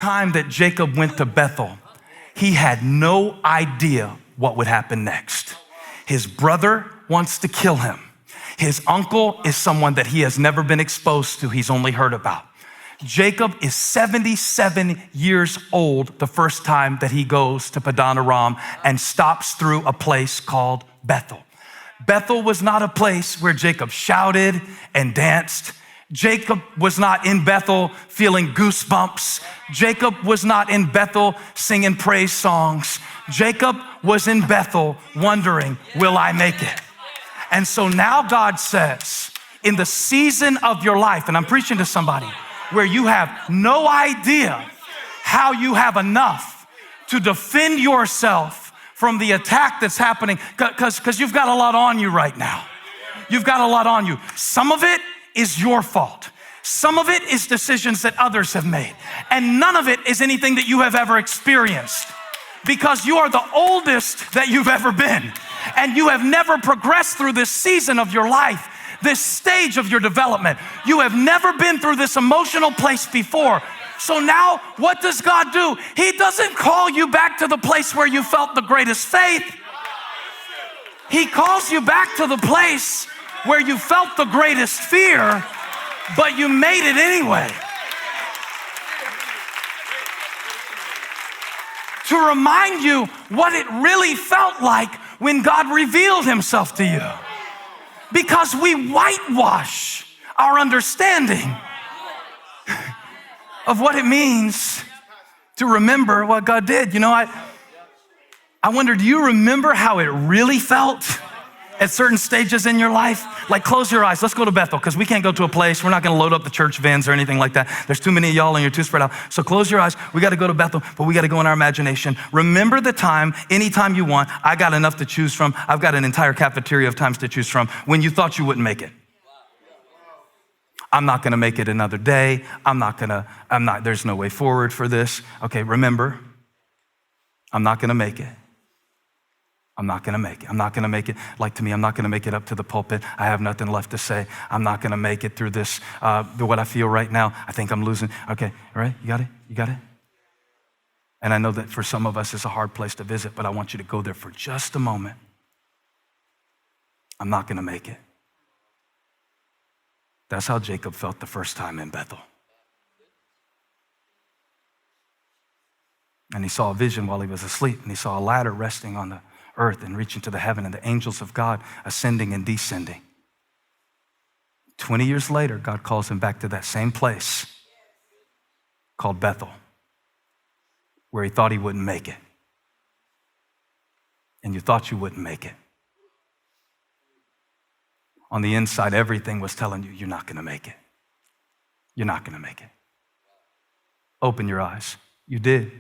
time that Jacob went to Bethel, he had no idea what would happen next. His brother wants to kill him. His uncle is someone that he has never been exposed to. He's only heard about. Jacob is 77 years old the first time that he goes to Padan Aram and stops through a place called Bethel. Bethel was not a place where Jacob shouted and danced. Jacob was not in Bethel feeling goosebumps. Jacob was not in Bethel singing praise songs. Jacob was in Bethel wondering, will I make it? And so now God says, in the season of your life, and I'm preaching to somebody where you have no idea how you have enough to defend yourself from the attack that's happening, because you've got a lot on you right now. You've got a lot on you. Some of it is your fault. Some of it is decisions that others have made. And none of it is anything that you have ever experienced, because you are the oldest that you've ever been. And you have never progressed through this season of your life, this stage of your development. You have never been through this emotional place before. So now what does God do? He doesn't call you back to the place where you felt the greatest faith. He calls you back to the place where you felt the greatest fear, but you made it anyway. To remind you what it really felt like when God revealed himself to you. Because we whitewash our understanding of what it means to remember what God did. You know, I wonder, do you remember how it really felt at certain stages in your life? Like, close your eyes. Let's go to Bethel, because we can't go to a place. We're not going to load up the church vans or anything like that. There's too many of y'all and you're too spread out. So close your eyes. We got to go to Bethel, but we got to go in our imagination. Remember the time, anytime you want. I got enough to choose from. I've got an entire cafeteria of times to choose from when you thought you wouldn't make it. I'm not going to make it another day. There's no way forward for this. Okay, remember, I'm not going to make it. I'm not gonna make it. I'm not gonna make it. Like, to me, I'm not gonna make it up to the pulpit. I have nothing left to say. I'm not gonna make it through this, what I feel right now. I think I'm losing. Okay, all right, you got it? You got it? And I know that for some of us, it's a hard place to visit, but I want you to go there for just a moment. I'm not gonna make it. That's how Jacob felt the first time in Bethel. And he saw a vision while he was asleep, and he saw a ladder resting on the earth and reaching to the heaven, and the angels of God ascending and descending. 20 years later, God calls him back to that same place called Bethel, where he thought he wouldn't make it. And you thought you wouldn't make it. On the inside, everything was telling you, you're not gonna make it. You're not gonna make it. Open your eyes. You did.